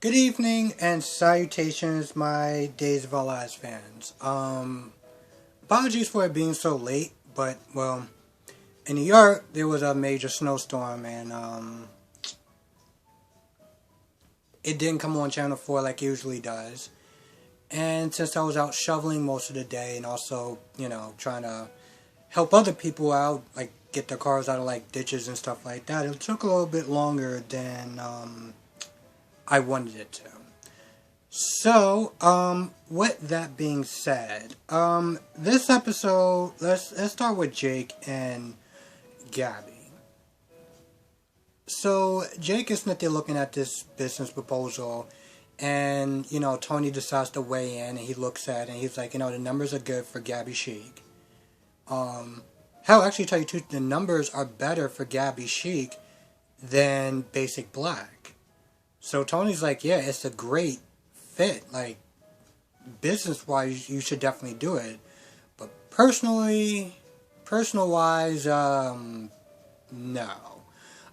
Good evening and salutations, my Days of Our Lives fans. Apologies for it being so late, but, well, in New York, there was a major snowstorm, and, it didn't come on Channel 4 like it usually does. And since I was out shoveling most of the day and also, trying to help other people out, like, get their cars out of, like, ditches and stuff like that, it took a little bit longer than, I wanted it to. So, with that being said, this episode, let's start with Jake and Gabby. So, Jake is not there looking at this business proposal, and, Tony decides to weigh in, and he looks at it, and he's like, the numbers are good for Gabby Chic. Hell, actually, tell you the truth, the numbers are better for Gabby Chic than Basic Black. So, Tony's like, yeah, it's a great fit. Like, business-wise, you should definitely do it. But personal-wise, no.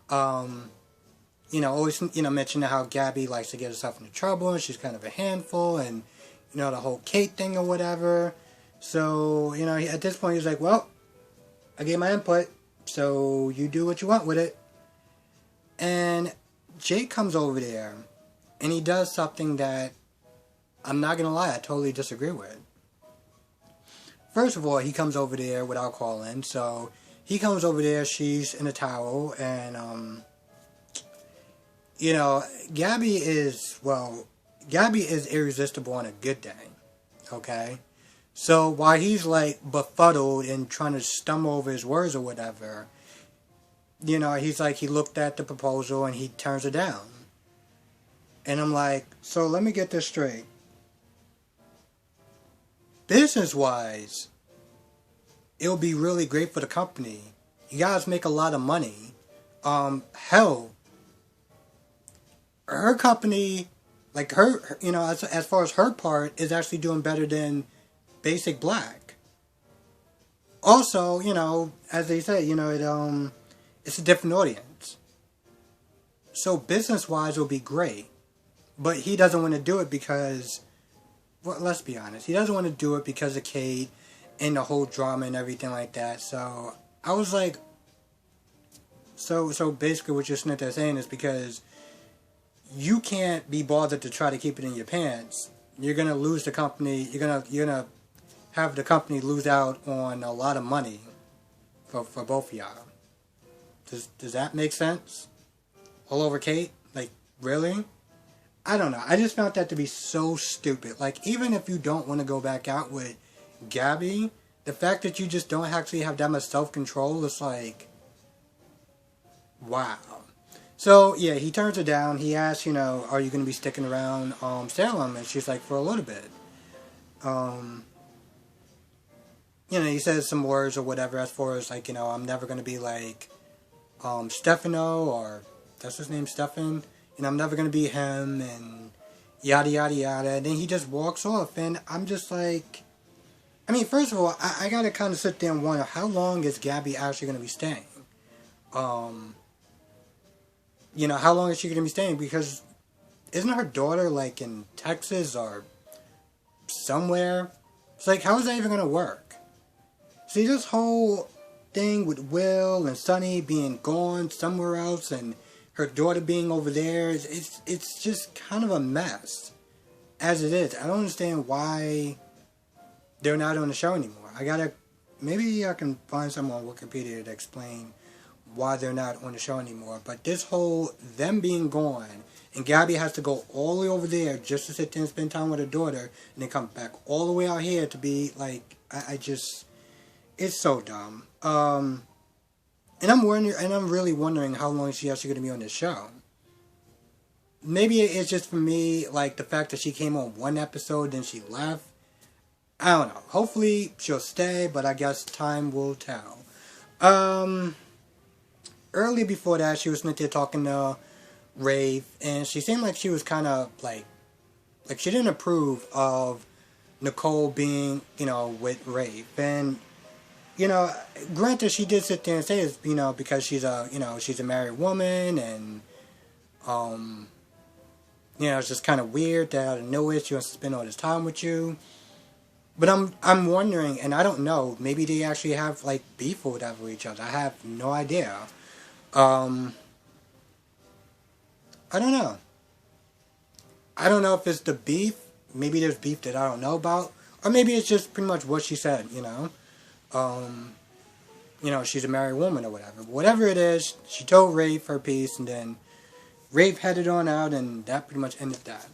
Always, mentioning how Gabby likes to get herself into trouble, and she's kind of a handful, and, the whole Kate thing or whatever. So, at this point, he's like, well, I gave my input, so you do what you want with it. And Jake comes over there, and he does something that, I'm not going to lie, I totally disagree with. First of all, he comes over there without calling, so he comes over there, she's in a towel, and, Gabby is irresistible on a good day, okay? So while he's, like, befuddled and trying to stumble over his words or whatever, he's like, he looked at the proposal and he turns it down. And I'm like, so let me get this straight. Business-wise, it'll be really great for the company. You guys make a lot of money. Hell, her company, like her, as far as her part, is actually doing better than Basic Black. Also, as they say, it's a different audience. So business-wise, it'll be great. But he doesn't want to do it because, well, let's be honest, he doesn't want to do it because of Kate and the whole drama and everything like that. So I was like, so basically what you're sitting there saying is because you can't be bothered to try to keep it in your pants, you're gonna lose the company. You're gonna have the company lose out on a lot of money for both of y'all. Does that make sense? All over Kate? Like, really? I don't know. I just found that to be so stupid. Like, even if you don't want to go back out with Gabby, the fact that you just don't actually have that much self-control is like, wow. So, yeah, he turns her down. He asks, are you going to be sticking around Salem? And she's like, for a little bit. He says some words or whatever as far as, like, I'm never going to be like Stefano, or that's his name, Stefan. I'm never going to be him, and yada, yada, yada. And then he just walks off, and I'm just like, first of all, I got to kind of sit there and wonder, how long is Gabby actually going to be staying? How long is she going to be staying? Because isn't her daughter, like, in Texas or somewhere? It's like, how is that even going to work? See, this whole thing with Will and Sonny being gone somewhere else, and her daughter being over there, it's just kind of a mess. As it is. I don't understand why they're not on the show anymore. Maybe I can find someone on Wikipedia to explain why they're not on the show anymore. But this whole, them being gone, and Gabby has to go all the way over there just to sit there and spend time with her daughter, and then come back all the way out here to be, like, it's so dumb. And I'm really wondering how long she's actually going to be on this show. Maybe it's just for me, like, the fact that she came on one episode, then she left. I don't know. Hopefully she'll stay, but I guess time will tell. Earlier before that, she was there talking to Rafe, and she seemed like she was kind of, like she didn't approve of Nicole being, with Rafe. And granted, she did sit there and say it's, because she's a married woman, and, it's just kind of weird that out of nowhere she wants to spend all this time with you. But I'm wondering, and I don't know, maybe they actually have like beef or whatever with each other. I have no idea. I don't know. I don't know if it's the beef. Maybe there's beef that I don't know about, or maybe it's just pretty much what she said. She's a married woman or whatever. But whatever it is, she told Rafe her piece, and then Rafe headed on out, and that pretty much ended that.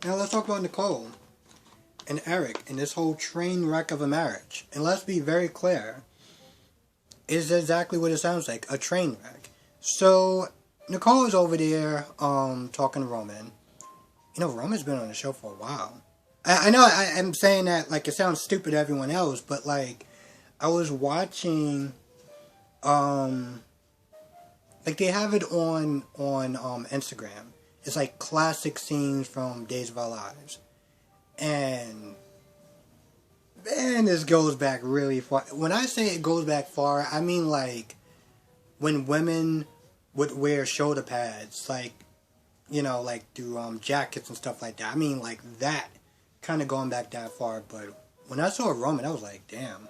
Now let's talk about Nicole and Eric and this whole train wreck of a marriage. And let's be very clear, it's exactly what it sounds like, a train wreck. So Nicole is over there talking to Roman. Roman's been on the show for a while. I know I'm saying that like it sounds stupid to everyone else, but like I was watching like they have it on Instagram. It's like classic scenes from Days of Our Lives. And man, this goes back really far. When I say it goes back far, I mean like when women would wear shoulder pads, like like through jackets and stuff like that. I mean like that, kind of going back that far. But when I saw Roman, I was like, damn.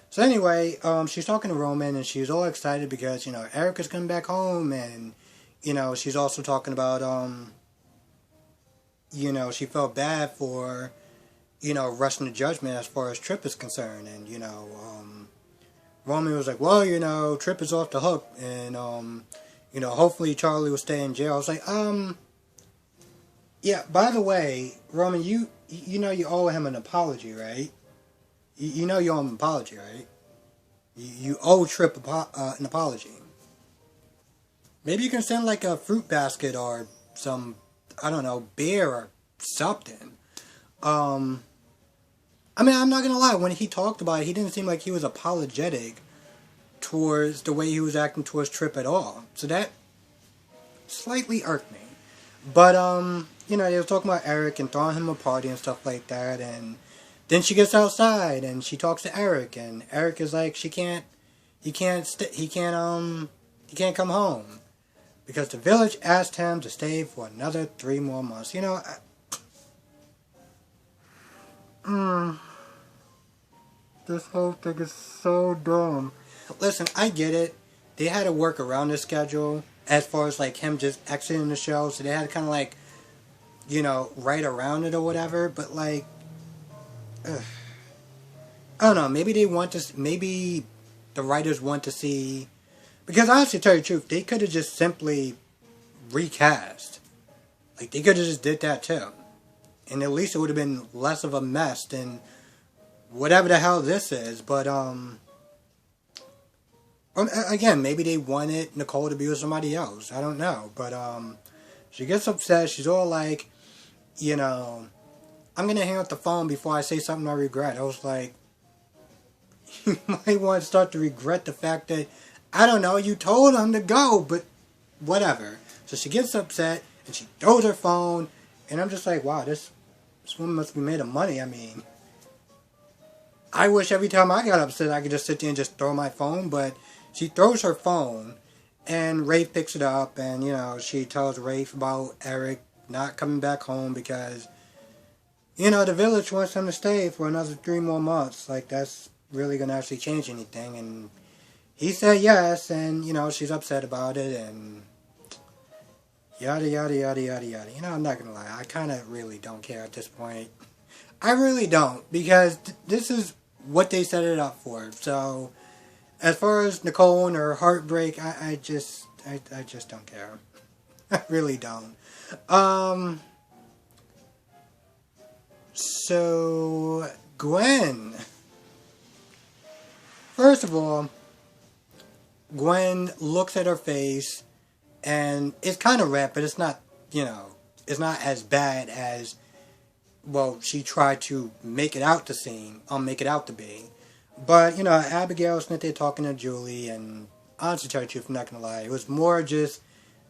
So anyway, she's talking to Roman, and she's all excited because Erica's coming back home, and she's also talking about she felt bad for rushing to judgment as far as Tripp is concerned, and Roman was like, well, Tripp is off the hook, and hopefully Charlie will stay in jail. I was like, yeah, by the way, Roman, you owe him an apology, right? You owe him an apology, right? You owe Tripp an apology. Maybe you can send like a fruit basket or some, I don't know, beer or something. I mean, I'm not gonna lie, when he talked about it, he didn't seem like he was apologetic towards the way he was acting towards Tripp at all. So that slightly irked me. But, they were talking about Eric and throwing him a party and stuff like that, and then she gets outside and she talks to Eric, and Eric is like, he can't come home because the village asked him to stay for another 3 more months. This whole thing is so dumb. Listen, I get it. They had to work around the schedule as far as like him just exiting the show, so they had to kind of like, write around it or whatever. But like, I don't know. Maybe maybe the writers want to see, because honestly, to tell you the truth, they could have just simply recast. Like they could have just did that too, and at least it would have been less of a mess than whatever the hell this is. But again, maybe they wanted Nicole to be with somebody else. I don't know. But she gets upset. She's all like, I'm going to hang up the phone before I say something I regret. I was like, you might want to start to regret the fact that, I don't know, you told him to go, but whatever. So she gets upset, and she throws her phone, and I'm just like, wow, this woman must be made of money. I mean, I wish every time I got upset I could just sit there and just throw my phone, but she throws her phone, and Rafe picks it up, and, she tells Rafe about Eric not coming back home because, the village wants him to stay for another 3 more months. Like, that's really going to actually change anything. And he said yes, and, she's upset about it, and yada, yada, yada, yada, yada. I'm not going to lie. I kind of really don't care at this point. I really don't, because this is what they set it up for. So, as far as Nicole and her heartbreak, I just don't care. I really don't. So, Gwen. First of all, Gwen looks at her face, and it's kind of red, but it's not, it's not as bad as, well, she tried to make it out to be. But, Abigail's not there talking to Julie, and honestly, to tell you the truth, I'm not going to lie, it was more just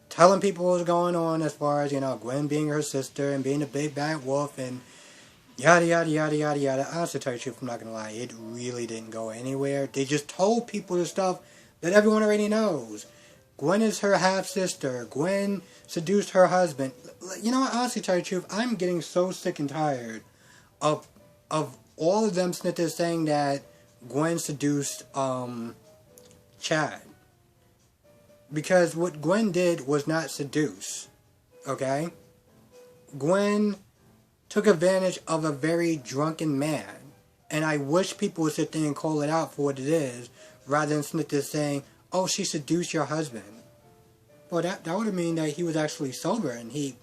telling people what was going on as far as, Gwen being her sister and being a big bad wolf and yada, yada, yada, yada, yada. Honestly, to tell you the truth, I'm not going to lie, it really didn't go anywhere. They just told people the stuff that everyone already knows. Gwen is her half-sister. Gwen seduced her husband. You know what, honestly, tell you the truth, I'm getting so sick and tired of all of them snitches saying that Gwen seduced, Chad. Because what Gwen did was not seduce. Okay? Gwen took advantage of a very drunken man. And I wish people would sit there and call it out for what it is, rather than snitches saying, oh, she seduced your husband. Well, that would mean that he was actually sober and he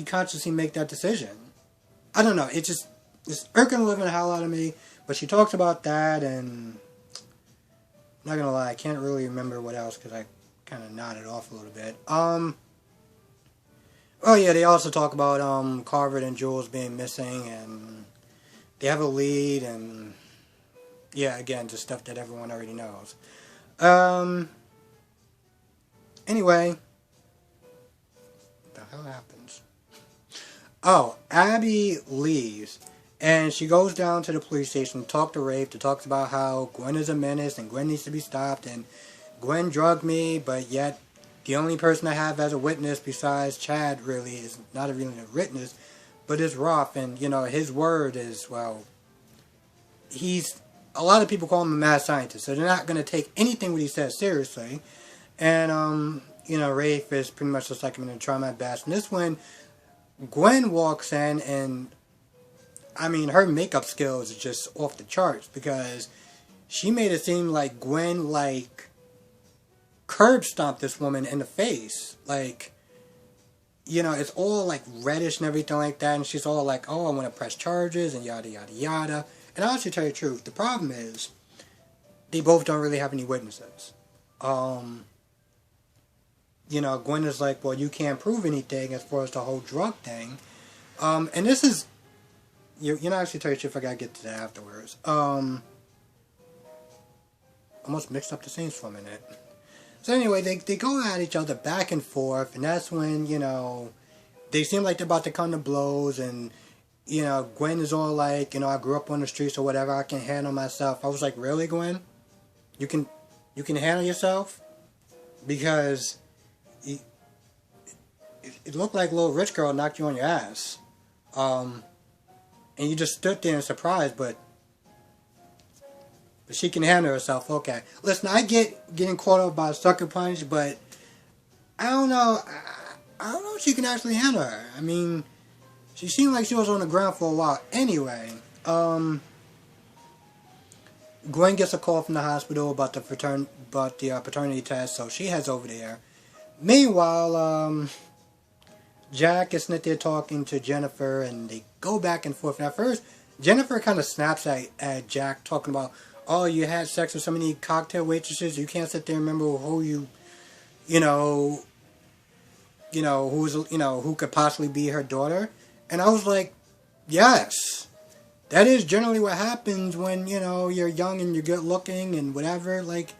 consciously made that decision. I don't know. It's irking the living hell out of me. But she talks about that, and I'm not gonna lie, I can't really remember what else because I kind of nodded off a little bit. Oh yeah, they also talk about Carver and Jules being missing, and they have a lead, and yeah, again, just stuff that everyone already knows. Anyway, what the hell happens? Oh, Abby leaves, and she goes down to the police station to talk to Rafe, to talk about how Gwen is a menace, and Gwen needs to be stopped, and Gwen drugged me, but yet the only person I have as a witness besides Chad really is not really a witness, but is Roth, and, you know, his word is, well, a lot of people call him a mad scientist, so they're not going to take anything what he says seriously. And, you know, Rafe is pretty much just like, I'm going to try my best. And this when Gwen walks in, and, I mean, her makeup skills are just off the charts, because she made it seem like Gwen, like, curb stomped this woman in the face. Like, you know, it's all, like, reddish and everything like that, and she's all like, oh, I want to press charges, and yada, yada, yada. And I'll actually tell you the truth, the problem is, they both don't really have any witnesses. You know, Gwen is like, well, you can't prove anything as far as the whole drug thing. And this is, you know, actually tell you the truth, I gotta get to that afterwards. Almost mixed up the scenes for a minute. So anyway, they go at each other back and forth, and that's when, you know, they seem like they're about to come to blows, and, you know, Gwen is all like, you know, I grew up on the streets or whatever, I can handle myself. I was like, really, Gwen? You can handle yourself? Because it looked like a little rich girl knocked you on your ass. And you just stood there in surprise, but she can handle herself. Okay. Listen, I get getting caught up by a sucker punch, but I don't know. I don't know if she can actually handle her. I mean, she seemed like she was on the ground for a while. Anyway, Gwen gets a call from the hospital about the paternity test, so she heads over there. Meanwhile, Jack is sitting there talking to Jennifer, and they go back and forth. And at first, Jennifer kind of snaps at Jack, talking about, oh, you had sex with so many cocktail waitresses, you can't sit there and remember who who could possibly be her daughter. And I was like, yes, that is generally what happens when, you know, you're young and you're good looking and whatever. Like,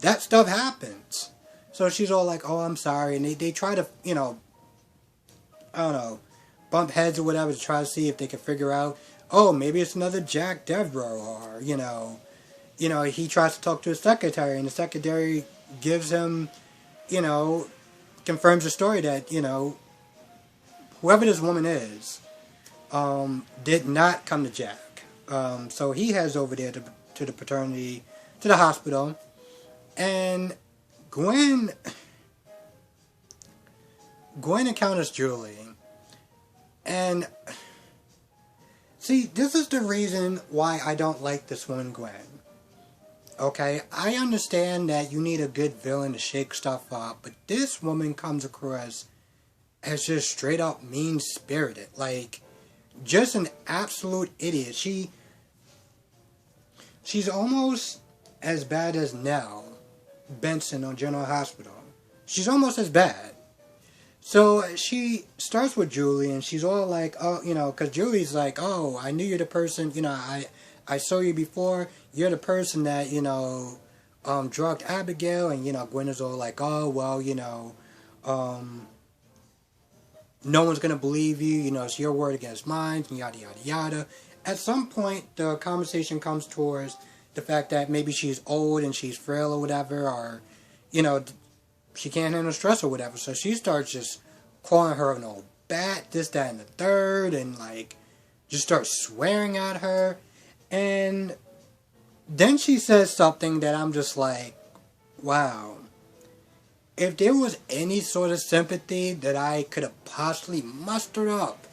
that stuff happens. So she's all like, oh, I'm sorry. And they try to, you know, I don't know, bump heads or whatever to try to see if they can figure out, oh, maybe it's another Jack Devereaux, or, you know, he tries to talk to his secretary, and the secretary gives him, you know, confirms the story that, you know, whoever this woman is, did not come to Jack. So he heads over there to the hospital, and Gwen encounters Julie. And see, this is the reason why I don't like this woman, Gwen. Okay, I understand that you need a good villain to shake stuff up, but this woman comes across as just straight up mean-spirited. Like, just an absolute idiot. She's almost as bad as Nell Benson on General Hospital. She's almost as bad. So she starts with Julie, and she's all like, oh, you know, because Julie's like, oh, I knew you're the person, you know, I saw you before, you're the person that, you know, drugged Abigail. And, you know, Gwen is all like, oh, well, you know, no one's going to believe you, you know, it's your word against mine, and yada, yada, yada. At some point, the conversation comes towards the fact that maybe she's old and she's frail or whatever, or, you know, she can't handle stress or whatever. So she starts just calling her an old bat, this, that, and the third, and like just starts swearing at her. And then she says something that I'm just like, wow. If there was any sort of sympathy that I could have possibly mustered up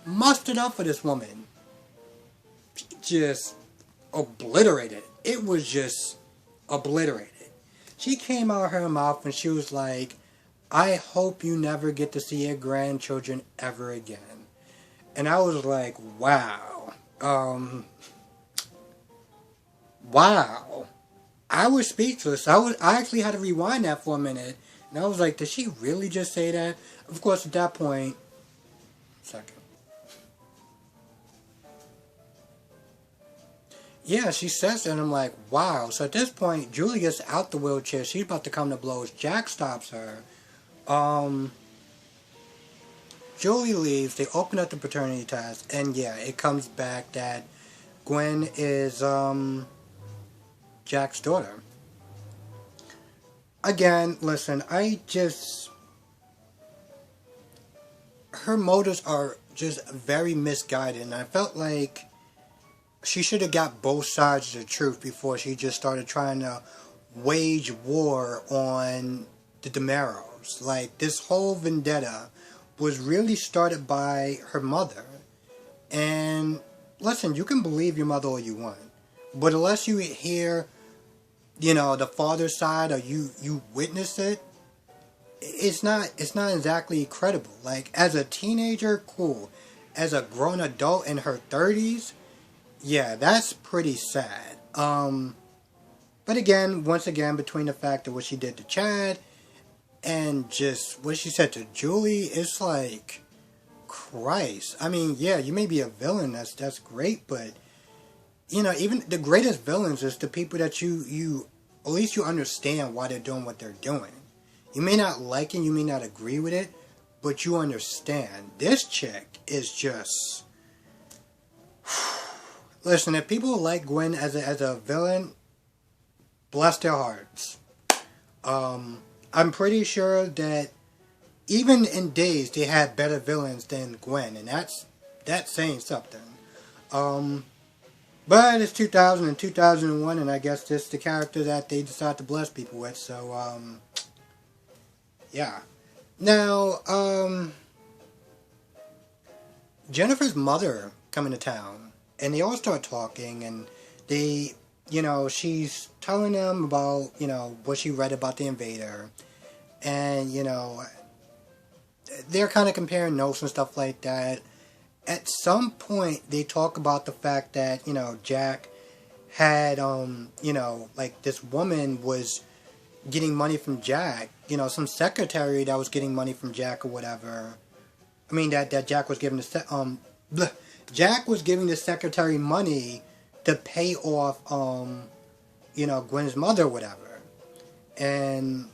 for this woman, just obliterated. It was just obliterated. She came out of her mouth and she was like, I hope you never get to see your grandchildren ever again. And I was like, wow. Wow. I was speechless. I actually had to rewind that for a minute. And I was like, did she really just say that? Of course, at that point... Second. Yeah, she says that, and I'm like, wow. So at this point, Julie gets out the wheelchair. She's about to come to blows. Jack stops her. Julie leaves. They open up the paternity test. And yeah, it comes back that Gwen is Jack's daughter. Again, listen, her motives are just very misguided. And I felt like she should have got both sides of the truth before she just started trying to wage war on the DeMaros. Like, this whole vendetta was really started by her mother. And listen, you can believe your mother all you want, but unless you hear, the father's side, or you witness it, it's not exactly credible. Like, as a teenager, cool. As a grown adult in her 30s, yeah, that's pretty sad. But again, once again, between the fact of what she did to Chad and just what she said to Julie, it's like, Christ. I mean, yeah, you may be a villain, that's great, but even the greatest villains is the people that you at least you understand why they're doing what they're doing. You may not like it, you may not agree with it, but you understand. This chick is just... Listen, if people like Gwen as a villain, bless their hearts. I'm pretty sure that even in Days, they had better villains than Gwen, and that's saying something. But it's 2000 and 2001, and I guess this is the character that they decide to bless people with, so, yeah. Now, Jennifer's mother coming to town. And they all start talking, and they, she's telling them about, what she read about the invader. And, they're kind of comparing notes and stuff like that. At some point, they talk about the fact that, Jack had, like this woman was getting money from Jack. Some secretary that was getting money from Jack or whatever. I mean, that Jack was giving Jack was giving the secretary money to pay off, Gwen's mother or whatever. And,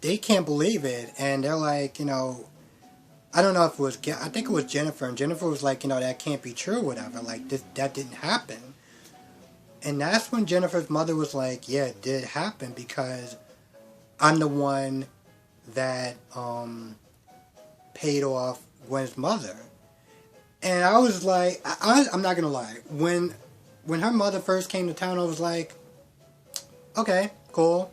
they can't believe it. And they're like, I don't know if it was, I think it was Jennifer. And Jennifer was like, that can't be true or whatever. Like, that didn't happen. And that's when Jennifer's mother was like, yeah, it did happen because I'm the one that, paid off Gwen's mother. And I was like, I'm not going to lie. When her mother first came to town, I was like, okay, cool.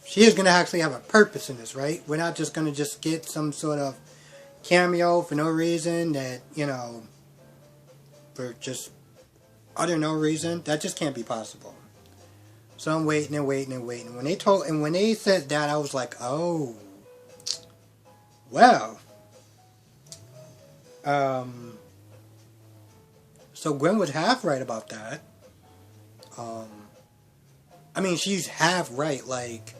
She is going to actually have a purpose in this, right? We're not just going to just get some sort of cameo for no reason that, for just utter no reason. That just can't be possible. So I'm waiting and waiting and waiting. When they said that, I was like, oh, well. So Gwen was half right about that. I mean, she's half right, like...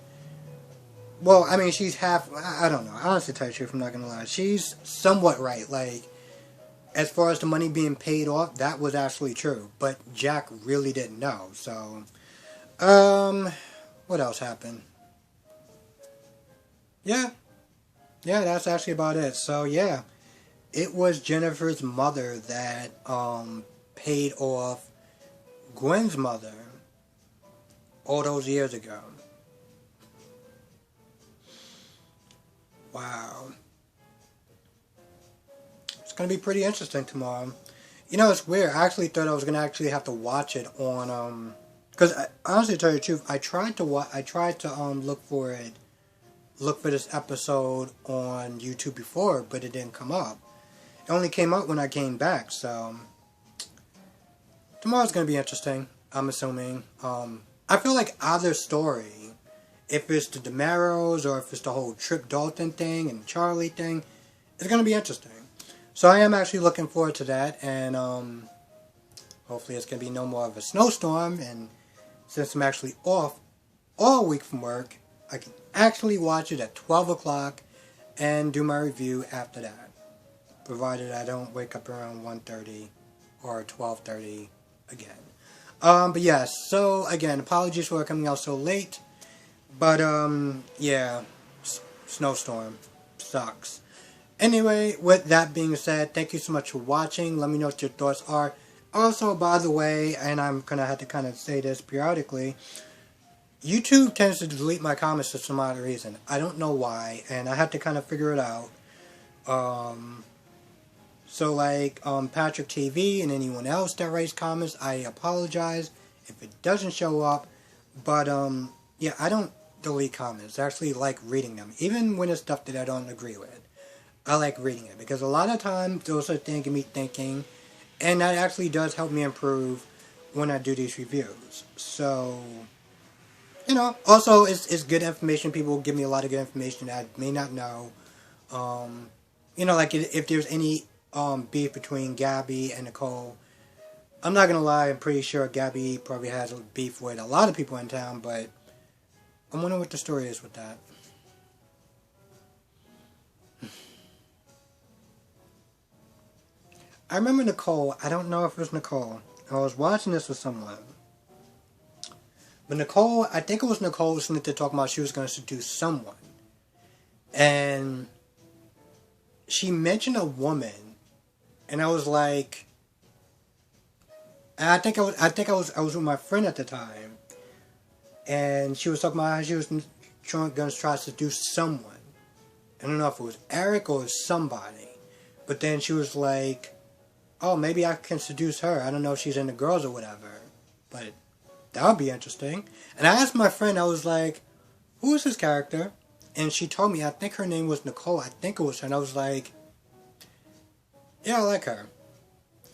Well, I mean, she's half... I don't know. Honestly, to tell you the truth, I'm not gonna lie. She's somewhat right, like... As far as the money being paid off, that was actually true. But Jack really didn't know, so... What else happened? Yeah. Yeah, that's actually about it. So, yeah. It was Jennifer's mother that, paid off Gwen's mother all those years ago. Wow. It's going to be pretty interesting tomorrow. You know, it's weird. I actually thought I was going to actually have to watch it on, because honestly, to tell you the truth, I tried to look for this episode on YouTube before, but it didn't come up. It only came up when I came back, so tomorrow's going to be interesting, I'm assuming. I feel like either story, if it's the Damaros or if it's the whole Trip Dalton thing and Charlie thing, it's going to be interesting. So I am actually looking forward to that, and hopefully it's going to be no more of a snowstorm, and since I'm actually off all week from work, I can actually watch it at 12 o'clock and do my review after that, provided I don't wake up around 1:30 or 12:30 again. But yes, so again, apologies for coming out so late, but yeah, snowstorm sucks. Anyway, with that being said, thank you so much for watching. Let me know what your thoughts are. Also, by the way, and I'm gonna have to kind of say this periodically, YouTube tends to delete my comments for some odd reason. I don't know why, and I have to kind of figure it out. So like Patrick TV and anyone else that writes comments, I apologize if it doesn't show up. But yeah, I don't delete comments. I actually like reading them, even when it's stuff that I don't agree with. I like reading it because a lot of times those are things get me thinking, and that actually does help me improve when I do these reviews. So, you know, also it's good information. People give me a lot of good information that I may not know. You know, like if there's any beef between Gabby and Nicole, I'm not gonna lie, I'm pretty sure Gabby probably has a beef with a lot of people in town, but I'm wondering what the story is with that. I remember Nicole, I don't know if it was Nicole. I was watching this with someone. But Nicole, I think it was Nicole listening to talk about she was going to seduce someone. And she mentioned a woman. And I was like, and I was with my friend at the time. And she was talking about how she was going to try to seduce someone. I don't know if it was Eric or somebody. But then she was like, oh, maybe I can seduce her. I don't know if she's into girls or whatever. But that would be interesting. And I asked my friend, I was like, who is this character? And she told me, I think her name was Nicole. I think it was her. And I was like, yeah, I like her.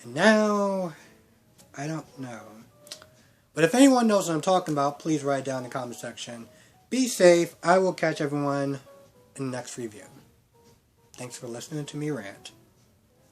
And now, I don't know. But if anyone knows what I'm talking about, please write it down in the comment section. Be safe. I will catch everyone in the next review. Thanks for listening to me rant.